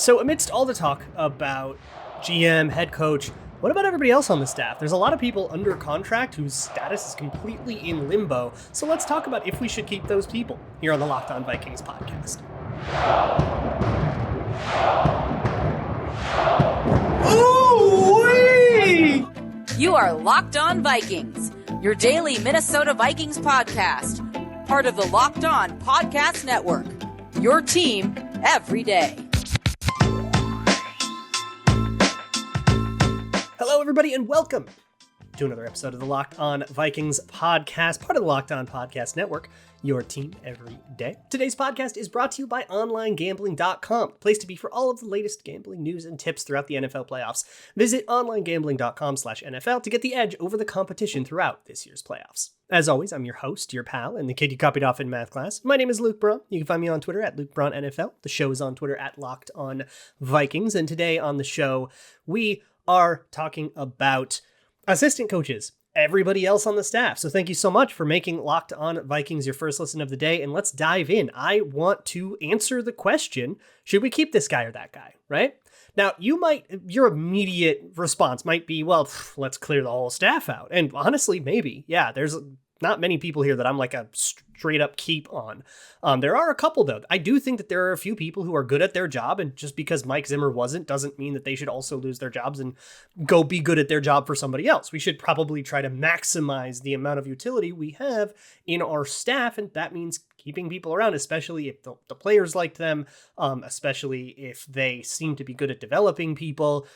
So amidst all the talk about GM, head coach, what about everybody else on the staff? There's a lot of people under contract whose status is completely in limbo. So let's talk about if we should keep those people here on the Locked On Vikings podcast. Ooh-wee! You are Locked On Vikings, your daily Minnesota Vikings podcast, part of the Locked On Podcast Network, your team every day. Hello, everybody, and welcome to another episode of the Locked On Vikings podcast, part of the Locked On Podcast Network, your team every day. Today's podcast is brought to you by OnlineGambling.com, a place to be for all of the latest gambling news and tips throughout the NFL playoffs. Visit OnlineGambling.com/NFL to get the edge over the competition throughout this year's playoffs. As always, I'm your host, your pal, and the kid you copied off in math class. My name is Luke Braun. You can find me on Twitter at LukeBraunNFL. The show is on Twitter at Locked On Vikings, and today on the show, we are talking about assistant coaches, everybody else on the staff. So thank you so much for making Locked On Vikings your first listen of the day, and let's dive in. I want to answer the question, should we keep this guy or that guy, right? Now, your immediate response might be, well, let's clear the whole staff out. And honestly, maybe, yeah, there's not many people here that I'm like a straight up keep on. There are a couple, though. I do think that there are a few people who are good at their job, and just because Mike Zimmer wasn't doesn't mean that they should also lose their jobs and go be good at their job for somebody else. We should probably try to maximize the amount of utility we have in our staff, and that means keeping people around, especially if the players like them, especially if they seem to be good at developing people.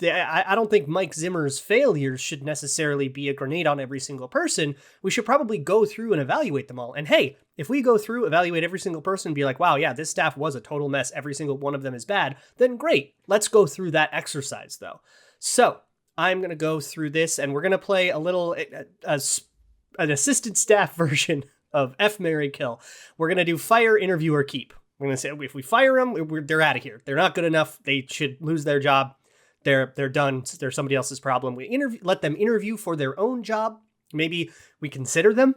I don't think Mike Zimmer's failures should necessarily be a grenade on every single person. We should probably go through and evaluate them all. And hey, if we go through, evaluate every single person, and be like, wow, yeah, this staff was a total mess, every single one of them is bad, then great. Let's go through that exercise, though. So I'm going to go through this, and we're going to play a little, an assistant staff version of F, Marry, Kill. We're going to do fire, interview, or keep. We're going to say, if we fire them, they're out of here. They're not good enough. They should lose their job. They're done. They're somebody else's problem. We let them interview for their own job. Maybe we consider them.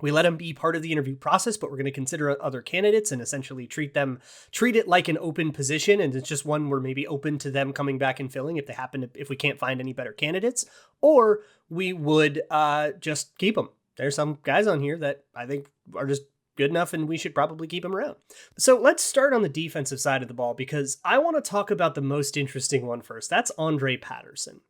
We let them be part of the interview process, but we're going to consider other candidates and essentially treat it like an open position. And it's just one we're maybe open to them coming back and filling if we can't find any better candidates, or we would just keep them. There's some guys on here that I think are just good enough, and we should probably keep him around. So let's start on the defensive side of the ball, because I want to talk about the most interesting one first. That's Andre Patterson.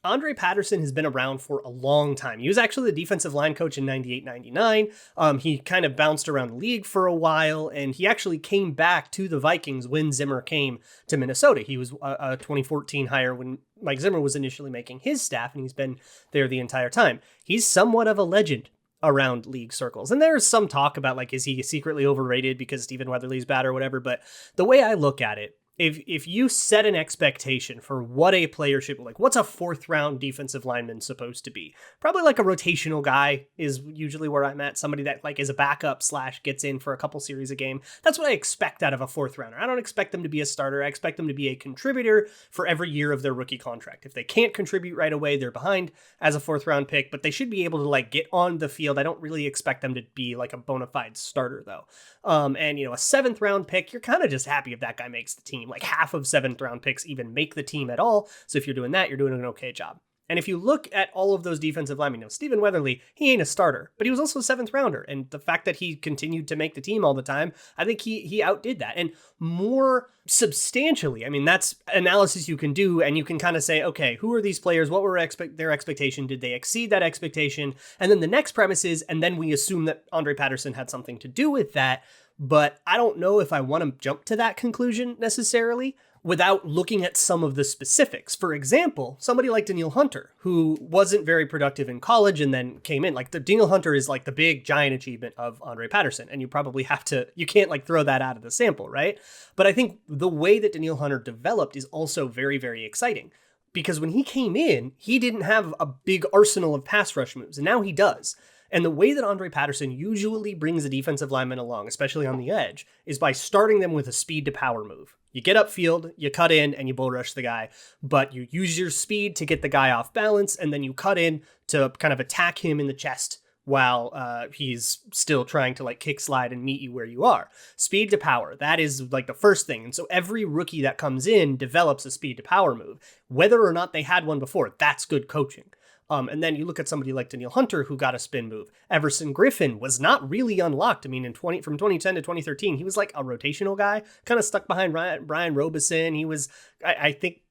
Andre Patterson has been around for a long time. He was actually the defensive line coach in 98-99. He kind of bounced around the league for a while, and he actually came back to the Vikings when Zimmer came to Minnesota. He was a 2014 hire when Mike Zimmer was initially making his staff, and he's been there the entire time. He's somewhat of a legend around league circles. And there's some talk about, like, is he secretly overrated because Stephen Weatherly's bad or whatever? But the way I look at it, if you set an expectation for what a player should be, like, what's a fourth round defensive lineman supposed to be? Probably like a rotational guy is usually where I'm at. Somebody that like is a backup / gets in for a couple series a game. That's what I expect out of a fourth rounder. I don't expect them to be a starter. I expect them to be a contributor for every year of their rookie contract. If they can't contribute right away, they're behind as a fourth round pick, but they should be able to like get on the field. I don't really expect them to be like a bona fide starter though. And a seventh round pick, you're kind of just happy if that guy makes the team. Like half of seventh round picks even make the team at all. So if you're doing that, you're doing an okay job. And if you look at all of those defensive linemen, Stephen Weatherly, he ain't a starter, but he was also a seventh rounder. And the fact that he continued to make the team all the time, I think he outdid that. And more substantially, I mean, that's analysis you can do, and you can kind of say, okay, who are these players? What were their expectation? Did they exceed that expectation? And then the next premise is, and then we assume that Andre Patterson had something to do with that. But I don't know if I want to jump to that conclusion necessarily without looking at some of the specifics. For example, somebody like Danielle Hunter, who wasn't very productive in college and then came in. Like, Danielle Hunter is like the big giant achievement of Andre Patterson, and you can't like throw that out of the sample, right? But I think the way that Danielle Hunter developed is also very, very exciting. Because when he came in, he didn't have a big arsenal of pass rush moves, and now he does. And the way that Andre Patterson usually brings a defensive lineman along, especially on the edge, is by starting them with a speed to power move. You get upfield, you cut in, and you bull rush the guy, but you use your speed to get the guy off balance, and then you cut in to kind of attack him in the chest while he's still trying to like kick slide and meet you where you are. Speed to power, that is like the first thing. And so every rookie that comes in develops a speed to power move. Whether or not they had one before, that's good coaching. And then you look at somebody like Danielle Hunter, who got a spin move. Everson Griffin was not really unlocked. I mean, from 2010 to 2013, he was like a rotational guy, kind of stuck behind Brian Robeson. He was, I think,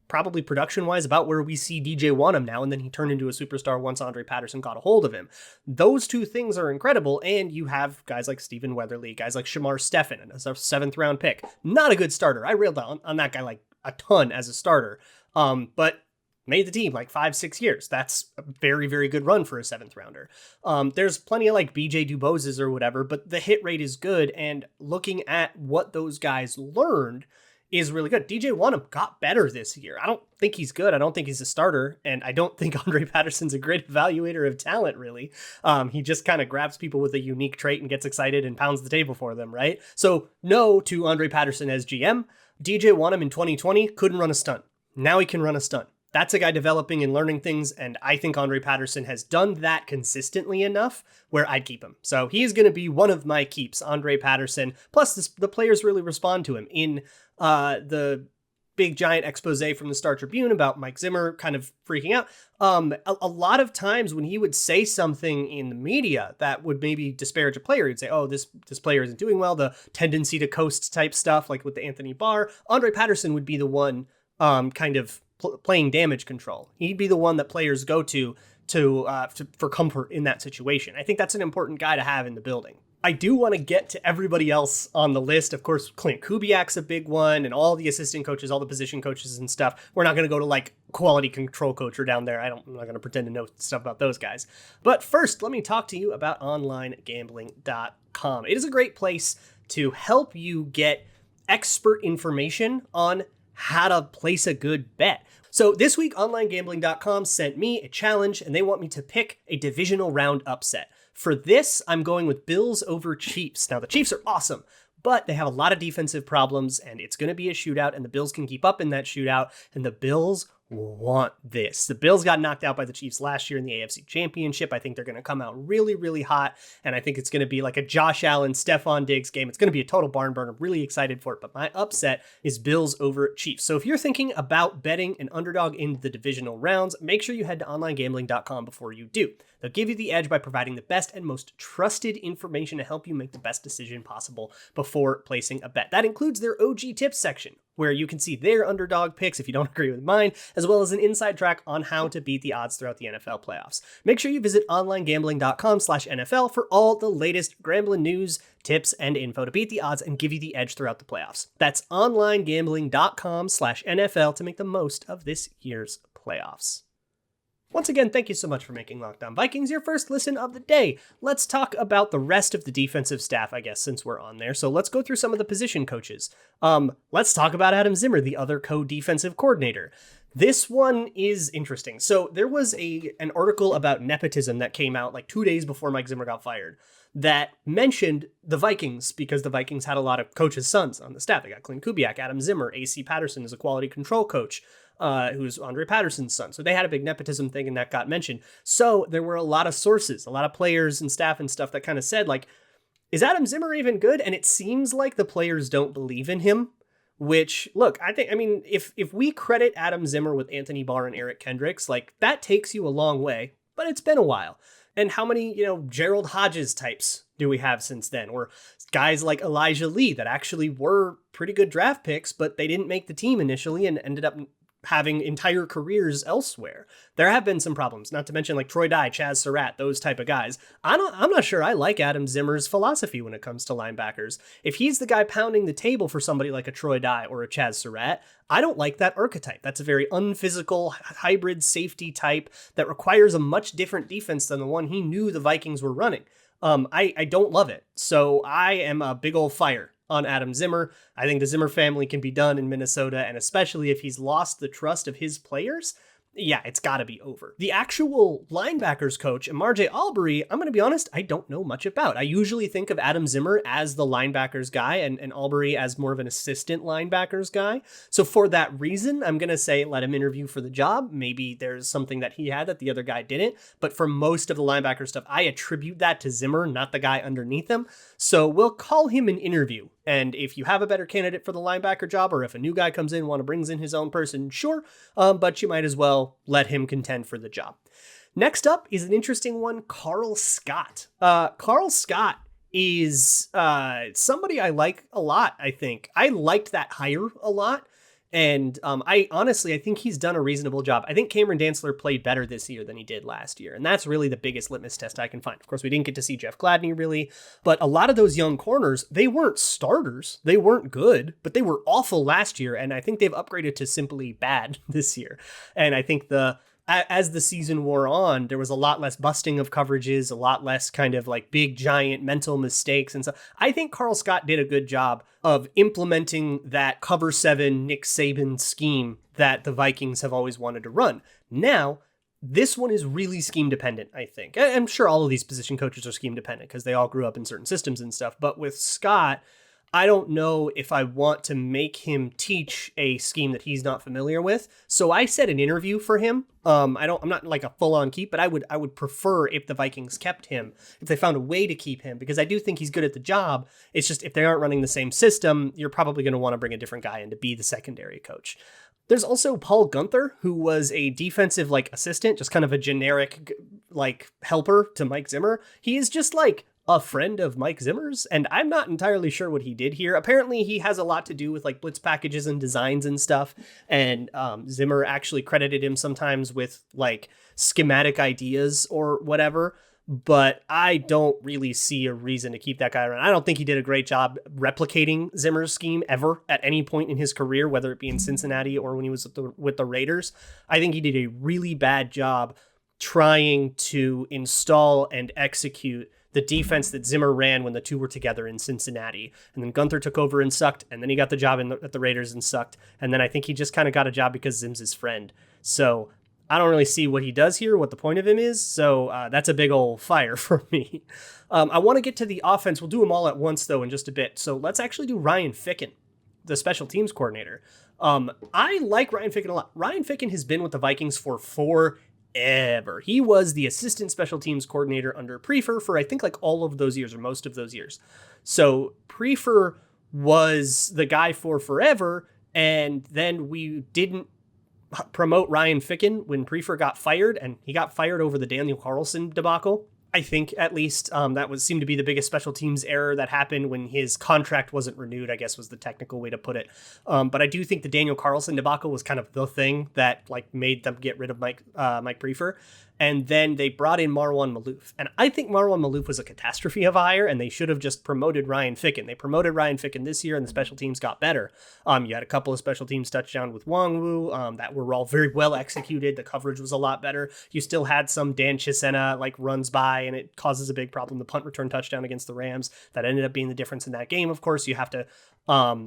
probably production-wise about where we see DJ Wanham now, and then he turned into a superstar once Andre Patterson got a hold of him. Those two things are incredible, and you have guys like Stephen Weatherly, guys like Shamar Steffen as a 7th-round pick. Not a good starter. I railed on that guy like a ton as a starter, but made the team like 5-6 years. That's a very, very good run for a 7th-rounder. There's plenty of like BJ Duboses or whatever, but the hit rate is good, and looking at what those guys learned is really good. DJ Wanham got better this year. I don't think he's good. I don't think he's a starter. And I don't think Andre Patterson's a great evaluator of talent, really. He just kind of grabs people with a unique trait and gets excited and pounds the table for them, right? So no to Andre Patterson as GM. DJ Wanham in 2020 couldn't run a stunt. Now he can run a stunt. That's a guy developing and learning things, and I think Andre Patterson has done that consistently enough where I'd keep him. So he's going to be one of my keeps, Andre Patterson. Plus, the players really respond to him. In the big giant expose from the Star Tribune about Mike Zimmer kind of freaking out, a lot of times when he would say something in the media that would maybe disparage a player, he'd say, oh, this player isn't doing well, the tendency to coast type stuff, like with the Anthony Barr. Andre Patterson would be the one kind of playing damage control. He'd be the one that players go to for comfort in that situation. I think that's an important guy to have in the building. I do want to get to everybody else on the list. Of course, Klint Kubiak's a big one, and all the assistant coaches, all the position coaches and stuff. We're not going to go to like quality control coach or down there. I'm not going to pretend to know stuff about those guys. But first, let me talk to you about onlinegambling.com. It is a great place to help you get expert information on how to place a good bet. So this week, onlinegambling.com sent me a challenge, and they want me to pick a divisional round upset. For this, I'm going with Bills over Chiefs. Now, the Chiefs are awesome, but they have a lot of defensive problems, and it's going to be a shootout, and the Bills can keep up in that shootout, and the Bills want this. The Bills got knocked out by the Chiefs last year in the AFC Championship. I think they're going to come out really, really hot, and I think it's going to be like a Josh Allen, Stephon Diggs game. It's going to be a total barn burner. I'm really excited for it, but my upset is Bills over Chiefs. So if you're thinking about betting an underdog in the divisional rounds, make sure you head to onlinegambling.com before you do. They'll give you the edge by providing the best and most trusted information to help you make the best decision possible before placing a bet. That includes their OG tips section, where you can see their underdog picks if you don't agree with mine, as well as an inside track on how to beat the odds throughout the NFL playoffs. Make sure you visit onlinegambling.com/NFL for all the latest gambling news, tips, and info to beat the odds and give you the edge throughout the playoffs. That's onlinegambling.com/NFL to make the most of this year's playoffs. Once again, thank you so much for making Locked On Vikings your first listen of the day. Let's talk about the rest of the defensive staff, I guess, since we're on there. So let's go through some of the position coaches. Let's talk about Adam Zimmer, the other co-defensive coordinator. This one is interesting. So there was an article about nepotism that came out like 2 days before Mike Zimmer got fired that mentioned the Vikings, because the Vikings had a lot of coaches' sons on the staff. They got Klint Kubiak, Adam Zimmer, AC Patterson is a quality control coach, who's Andre Patterson's son. So they had a big nepotism thing, and that got mentioned. So there were a lot of sources, a lot of players and staff and stuff that kind of said, like, is Adam Zimmer even good? And it seems like the players don't believe in him, which, look, I mean, if we credit Adam Zimmer with Anthony Barr and Eric Kendricks, like, that takes you a long way, but it's been a while. And how many, Gerald Hodges types do we have since then? Or guys like Elijah Lee that actually were pretty good draft picks, but they didn't make the team initially and ended up having entire careers elsewhere. There have been some problems, not to mention like Troy Dye, Chaz Surratt, those type of guys. I'm not sure I like Adam Zimmer's philosophy when it comes to linebackers. If he's the guy pounding the table for somebody like a Troy Dye or a Chaz Surratt, I don't like that archetype. That's a very unphysical hybrid safety type that requires a much different defense than the one he knew the Vikings were running. I don't love it. So I am a big old fire on Adam Zimmer. I think the Zimmer family can be done in Minnesota, and especially if he's lost the trust of his players, Yeah, it's got to be over. The actual linebackers coach, MJ Albury, I'm going to be honest, I don't know much about. I usually think of Adam Zimmer as the linebackers guy and Albury as more of an assistant linebackers guy. So for that reason, I'm going to say let him interview for the job. Maybe there's something that he had that the other guy didn't. But for most of the linebacker stuff, I attribute that to Zimmer, not the guy underneath him. So we'll call him an interview. And if you have a better candidate for the linebacker job, or if a new guy comes in, brings in his own person, sure. But you might as well let him contend for the job. Next up is an interesting one, Carl Scott. Carl Scott is somebody I like a lot, I think. I liked that hire a lot. And I think he's done a reasonable job. I think Cameron Dantzler played better this year than he did last year. And that's really the biggest litmus test I can find. Of course, we didn't get to see Jeff Gladney really, but a lot of those young corners, they weren't starters. They weren't good, but they were awful last year. And I think they've upgraded to simply bad this year. And I think as the season wore on, there was a lot less busting of coverages, a lot less kind of like big, giant mental mistakes. And so I think Carl Scott did a good job of implementing that cover 7 Nick Saban scheme that the Vikings have always wanted to run. Now, this one is really scheme dependent, I think. I'm sure all of these position coaches are scheme dependent because they all grew up in certain systems and stuff. But with Scott, I don't know if I want to make him teach a scheme that he's not familiar with. So I set an interview for him. I'm not like a full on keep, but I would prefer if the Vikings kept him, if they found a way to keep him, because I do think he's good at the job. It's just, if they aren't running the same system, you're probably going to want to bring a different guy in to be the secondary coach. There's also Paul Gunther, who was a defensive assistant, just kind of a generic helper to Mike Zimmer. He is just a friend of Mike Zimmer's, and I'm not entirely sure what he did here. Apparently he has a lot to do with blitz packages and designs and stuff, and Zimmer actually credited him sometimes with schematic ideas or whatever, but I don't really see a reason to keep that guy around. I don't think he did a great job replicating Zimmer's scheme ever at any point in his career, whether it be in Cincinnati or when he was with the Raiders. I think he did a really bad job trying to install and execute the defense that Zimmer ran when the two were together in Cincinnati. And then Gunther took over and sucked, and then he got the job at the Raiders and sucked. And then I think he just kind of got a job because Zim's his friend. So I don't really see what he does here, what the point of him is. So that's a big old fire for me. I want to get to the offense. We'll do them all at once, though, in just a bit. So let's actually do Ryan Ficken, the special teams coordinator. I like Ryan Ficken a lot. Ryan Ficken has been with the Vikings for forever. He was the assistant special teams coordinator under Prefer for I think all of those years or most of those years. So Prefer was the guy for forever, and then we didn't promote Ryan Ficken when Prefer got fired, and he got fired over the Daniel Carlson debacle. I think at least that seemed to be the biggest special teams error that happened when his contract wasn't renewed, I guess was the technical way to put it. But I do think the Daniel Carlson debacle was kind of the thing that made them get rid of Mike Prefer. And then they brought in Marwan Maalouf. And I think Marwan Maalouf was a catastrophe of a hire, and they should have just promoted Ryan Ficken. They promoted Ryan Ficken this year, and the special teams got better. You had a couple of special teams touchdowns with Wongwu that were all very well executed. The coverage was a lot better. You still had some Dan Chisena runs by, and it causes a big problem. The punt return touchdown against the Rams, that ended up being the difference in that game. Of course, you have to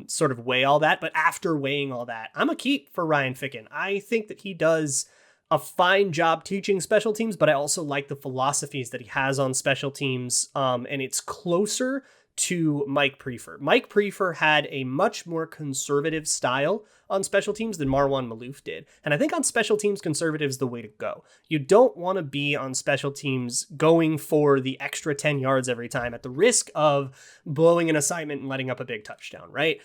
sort of weigh all that. But after weighing all that, I'm a keep for Ryan Ficken. I think that he does a fine job teaching special teams, but I also like the philosophies that he has on special teams. And it's closer to Mike Prefer. Mike Prefer had a much more conservative style on special teams than Marwan Maalouf did. And I think on special teams, conservative is the way to go. You don't want to be on special teams going for the extra 10 yards every time at the risk of blowing an assignment and letting up a big touchdown, right?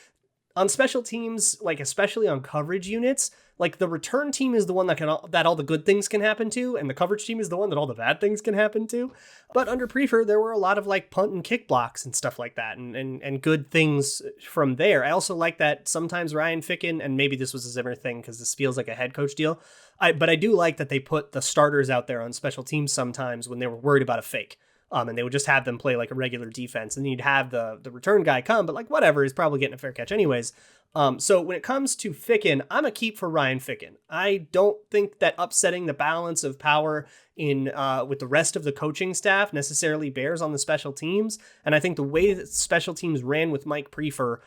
On special teams, especially on coverage units, the return team is the one that all the good things can happen to, and the coverage team is the one that all the bad things can happen to. But under Prefer, there were a lot of punt and kick blocks and stuff like that, and good things from there. I also like that sometimes Ryan Ficken, and maybe this was a Zimmer thing because this feels like a head coach deal, but I do like that they put the starters out there on special teams sometimes when they were worried about a fake. And they would just have them play a regular defense, and then you'd have the return guy come, but whatever, he's probably getting a fair catch anyways. So when it comes to Ficken, I'm a keep for Ryan Ficken. I don't think that upsetting the balance of power in with the rest of the coaching staff necessarily bears on the special teams. And I think the way that special teams ran with Mike Prefer,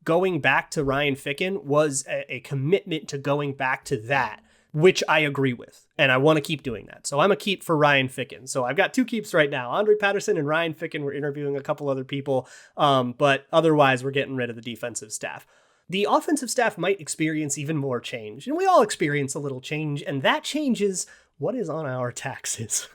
going back to Ryan Ficken was a commitment to going back to that, which I agree with, and I want to keep doing that. So I'm a keep for Ryan Ficken. So I've got 2 keeps right now. Andre Patterson and Ryan Ficken. We're interviewing a couple other people, but otherwise we're getting rid of the defensive staff. The offensive staff might experience even more change, and we all experience a little change, and that change is what is on our taxes.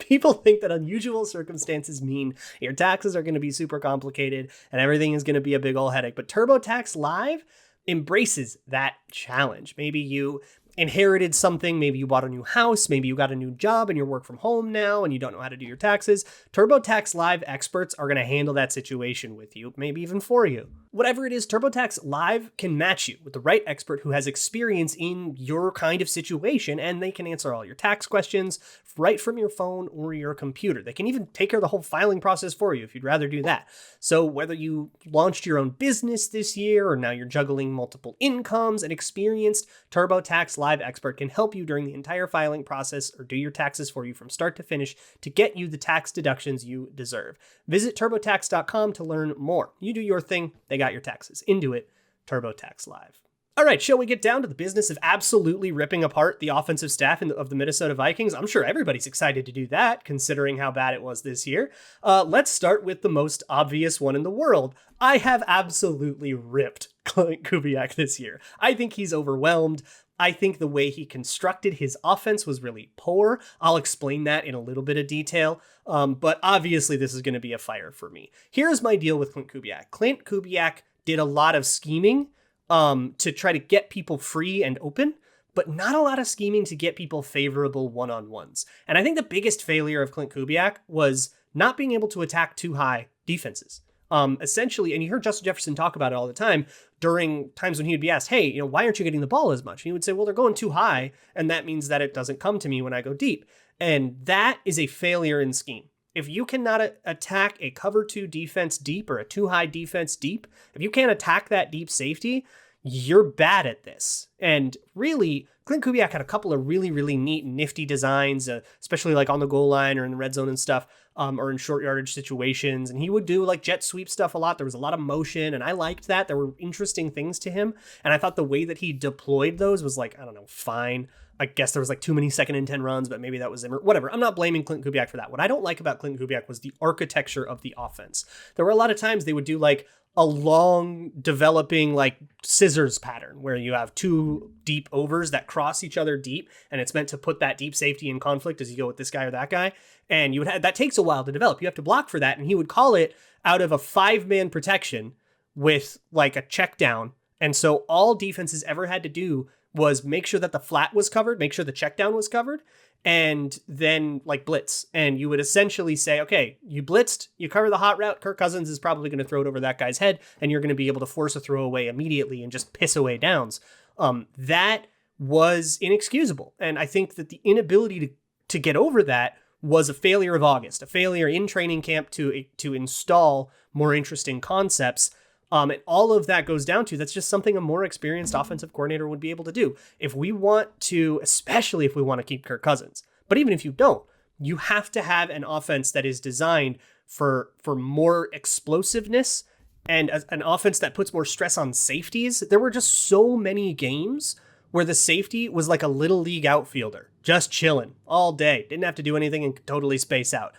People think that unusual circumstances mean your taxes are going to be super complicated and everything is going to be a big old headache, but TurboTax Live embraces that challenge. Maybe you inherited something, maybe you bought a new house, maybe you got a new job and you work from home now and you don't know how to do your taxes. TurboTax Live experts are going to handle that situation with you, maybe even for you. Whatever it is, TurboTax Live can match you with the right expert who has experience in your kind of situation, and they can answer all your tax questions right from your phone or your computer. They can even take care of the whole filing process for you if you'd rather do that. So whether you launched your own business this year or now you're juggling multiple incomes, an experienced TurboTax Live expert can help you during the entire filing process or do your taxes for you from start to finish to get you the tax deductions you deserve. Visit TurboTax.com to learn more. You do your thing, they got your taxes. Into it, TurboTax Live. All right, shall we get down to the business of absolutely ripping apart the offensive staff of the Minnesota Vikings? I'm sure everybody's excited to do that, considering how bad it was this year. Let's start with the most obvious one in the world. I have absolutely ripped Klint Kubiak this year. I think he's overwhelmed. I think the way he constructed his offense was really poor. I'll explain that in a little bit of detail, but obviously this is going to be a fire for me. Here's my deal with Klint Kubiak. Klint Kubiak did a lot of scheming to try to get people free and open, but not a lot of scheming to get people favorable one-on-ones. And I think the biggest failure of Klint Kubiak was not being able to attack too high defenses. Essentially, and you heard Justin Jefferson talk about it all the time during times when he would be asked, hey, why aren't you getting the ball as much? And he would say, well, they're going too high, and that means that it doesn't come to me when I go deep. And that is a failure in scheme. If you cannot attack a cover 2 defense deep or a too high defense deep, if you can't attack that deep safety, you're bad at this. And really, Klint Kubiak had a couple of really, really neat, nifty designs, especially like on the goal line or in the red zone and stuff, or in short yardage situations. And he would do like jet sweep stuff a lot. There was a lot of motion, and I liked that. There were interesting things to him. And I thought the way that he deployed those was like, I don't know, fine. I guess there was like too many 2nd and 10 runs, but maybe that was Zimmer. Whatever. I'm not blaming Klint Kubiak for that. What I don't like about Klint Kubiak was the architecture of the offense. There were a lot of times they would do like a long developing like scissors pattern where you have 2 deep overs that cross each other deep, and it's meant to put that deep safety in conflict as you go with this guy or that guy. And you would have, that takes a while to develop. You have to block for that. And he would call it out of a 5-man protection with like a check down. And so all defenses ever had to do was make sure that the flat was covered, make sure the check down was covered, and then like blitz. And you would essentially say, okay, you blitzed, you cover the hot route, Kirk Cousins is probably going to throw it over that guy's head, and you're going to be able to force a throwaway immediately and just piss away downs. That was inexcusable. And I think that the inability to get over that was a failure of August, a failure in training camp to install more interesting concepts. And all of that goes down to, that's just something a more experienced offensive coordinator would be able to do. If we want to, especially if we want to keep Kirk Cousins, but even if you don't, you have to have an offense that is designed for more explosiveness and an offense that puts more stress on safeties. There were just so many games where the safety was like a little league outfielder, just chilling all day, didn't have to do anything and could totally space out.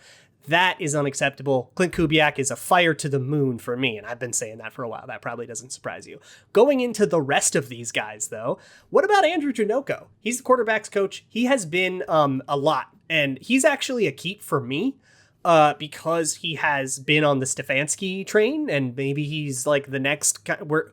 That is unacceptable. Klint Kubiak is a fire to the moon for me, and I've been saying that for a while. That probably doesn't surprise you. Going into the rest of these guys, though, what about Andrew Trunoco? He's the quarterback's coach. He has been a lot, and he's actually a keep for me because he has been on the Stefanski train, and maybe he's like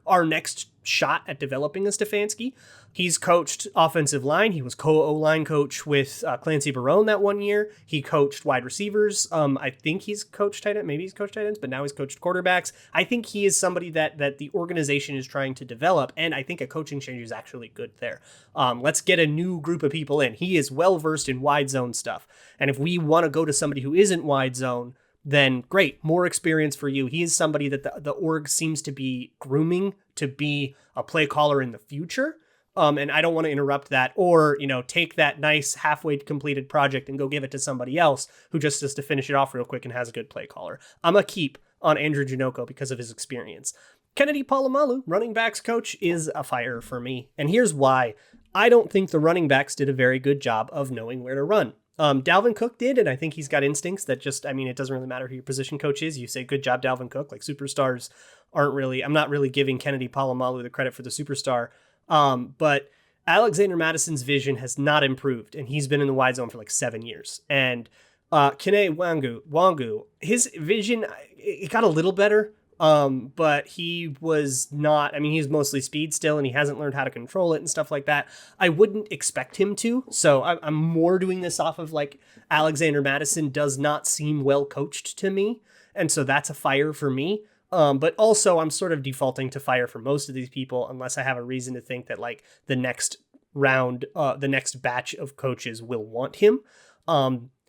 our next shot at developing a Stefanski. He's coached offensive line. He was co-O-line coach with Clancy Barone that one year. He coached wide receivers. I think he's coached tight end. Maybe he's coached tight ends, but now he's coached quarterbacks. I think he is somebody that the organization is trying to develop, and I think a coaching change is actually good there. Let's get a new group of people in. He is well-versed in wide zone stuff, and if we want to go to somebody who isn't wide zone, then great, more experience for you. He is somebody that the org seems to be grooming to be a play caller in the future. And I don't want to interrupt that or, take that nice halfway completed project and go give it to somebody else who just has to finish it off real quick and has a good play caller. I'm a keep on Andrew Trunoco because of his experience. Kennedy Polamalu, running backs coach, is a fire for me. And here's why. I don't think the running backs did a very good job of knowing where to run. Dalvin Cook did, and I think he's got instincts that just, I mean, it doesn't really matter who your position coach is. You say, good job, Dalvin Cook. Like, superstars aren't really, I'm not really giving Kennedy Palomalu the credit for the superstar. But Alexander Madison's vision has not improved, and he's been in the wide zone for like 7 years. And Kene Wangu, his vision, it got a little better. But he was not, I mean, he's mostly speed still, and he hasn't learned how to control it and stuff like that. I wouldn't expect him to. So I'm more doing this off of like Alexander Madison does not seem well coached to me. And so that's a fire for me. But also I'm sort of defaulting to fire for most of these people, unless I have a reason to think that like the next round, the next batch of coaches will want him.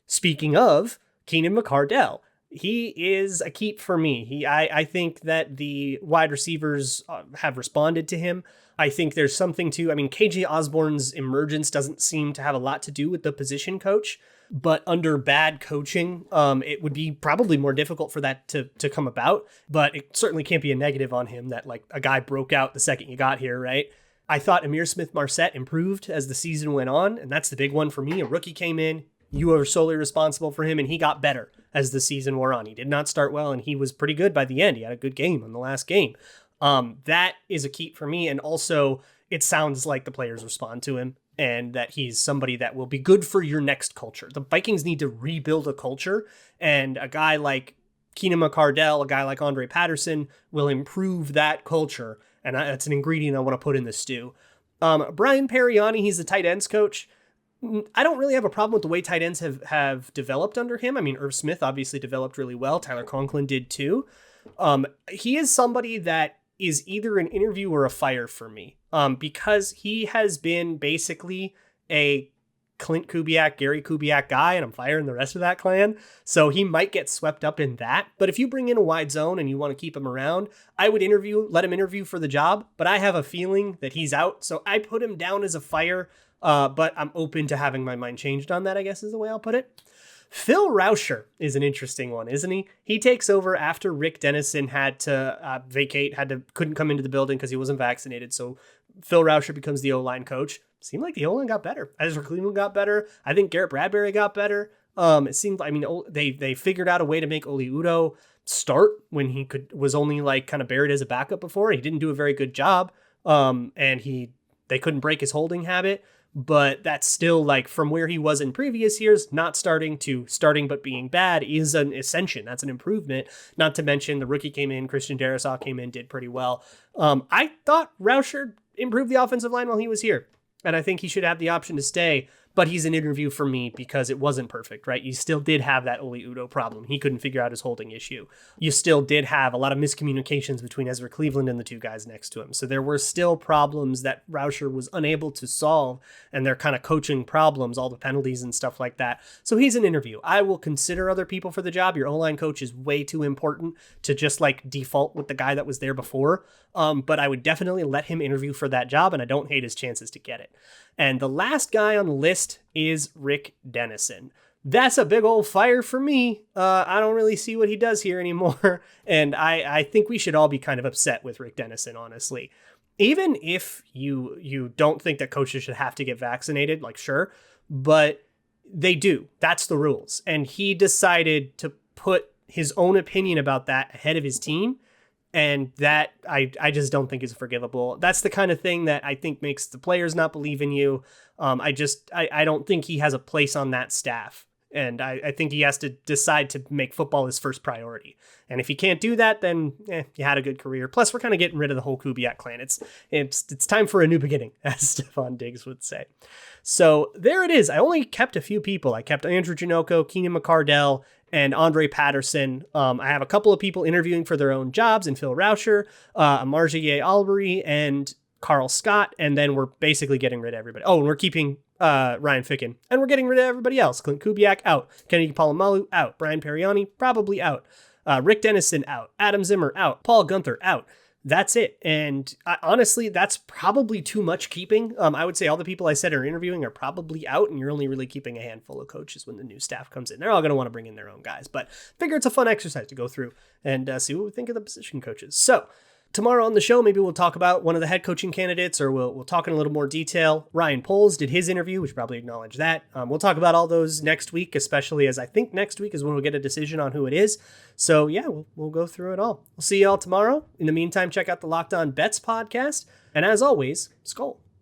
Speaking of Keenan McCardell, he is a keep for me. I think that the wide receivers have responded to him. I think there's something to, I mean, KJ Osborne's emergence doesn't seem to have a lot to do with the position coach, but under bad coaching, it would be probably more difficult for that to come about. But it certainly can't be a negative on him that like a guy broke out the second you got here, right? I thought Amir Smith-Marset improved as the season went on, and that's the big one for me. A rookie came in, you were solely responsible for him, and he got better as the season wore on. He did not start well, and he was pretty good by the end. He had a good game on the last game. That is a keep for me. And also, it sounds like the players respond to him and that he's somebody that will be good for your next culture. The Vikings need to rebuild a culture, and a guy like Keenan McCardell, a guy like Andre Patterson will improve that culture, and that's an ingredient I want to put in the stew. Brian Perriani, he's the tight ends coach. I don't really have a problem with the way tight ends have developed under him. I mean, Irv Smith obviously developed really well. Tyler Conklin did too. He is somebody that is either an interview or a fire for me, because he has been basically a Klint Kubiak, Gary Kubiak guy, and I'm firing the rest of that clan. So he might get swept up in that. But if you bring in a wide zone and you want to keep him around, I would let him interview for the job. But I have a feeling that he's out. So I put him down as a fire. But I'm open to having my mind changed on that, I guess is the way I'll put it. Phil Rauscher is an interesting one, isn't he? He takes over after Rick Dennison had to vacate, couldn't come into the building because he wasn't vaccinated. So Phil Rauscher becomes the O-line coach. Seemed like the O-line got better. Ezra Cleveland got better. I think Garrett Bradbury got better. It seemed, I mean, they figured out a way to make Oli Udoh start when he was only like kind of buried as a backup before. He didn't do a very good job. And they couldn't break his holding habit. But that's still like from where he was in previous years, not starting to starting but being bad is an ascension. That's an improvement. Not to mention the rookie came in, Christian Darrisaw came in, did pretty well. I thought Rauscher improved the offensive line while he was here, and I think he should have the option to stay. But he's an interview for me because it wasn't perfect, right? You still did have that Oli Udoh problem. He couldn't figure out his holding issue. You still did have a lot of miscommunications between Ezra Cleveland and the two guys next to him. So there were still problems that Rauscher was unable to solve, and they're kind of coaching problems, all the penalties and stuff like that. So he's an interview. I will consider other people for the job. Your O-line coach is way too important to just like default with the guy that was there before. But I would definitely let him interview for that job, and I don't hate his chances to get it. And the last guy on the list is Rick Dennison. That's a big old fire for me. I don't really see what he does here anymore. And I think we should all be kind of upset with Rick Dennison, honestly. Even if you don't think that coaches should have to get vaccinated, like sure, but they do. That's the rules. And he decided to put his own opinion about that ahead of his team. And that I just don't think is forgivable. That's the kind of thing that I think makes the players not believe in you. I don't think he has a place on that staff. And I think he has to decide to make football his first priority. And if he can't do that, then you had a good career. Plus, we're kind of getting rid of the whole Kubiak clan. It's time for a new beginning, as Stephon Diggs would say. So there it is. I only kept a few people. I kept Andrew Trunoco, Keenan McCardell, and Andre Patterson. I have a couple of people interviewing for their own jobs, and Phil Rauscher, Amarjiye Albury, and Carl Scott, and then we're basically getting rid of everybody. Oh, and we're keeping Ryan Ficken, and we're getting rid of everybody else. Klint Kubiak out, Kennedy Palomalu out, Brian Perriani probably out, Rick Dennison out, Adam Zimmer out, Paul Gunther out. That's it. And honestly, that's probably too much keeping. I would say all the people I said are interviewing are probably out, and you're only really keeping a handful of coaches when the new staff comes in. They're all going to want to bring in their own guys, but figure it's a fun exercise to go through and see what we think of the position coaches. So Tomorrow on the show, maybe we'll talk about one of the head coaching candidates, or we'll talk in a little more detail. Ryan Poles did his interview. We should probably acknowledge that. We'll talk about all those next week, especially as I think next week is when we'll get a decision on who it is. So yeah, we'll go through it all. We'll see you all tomorrow. In the meantime, check out the Locked On Bets podcast. And as always, Skol.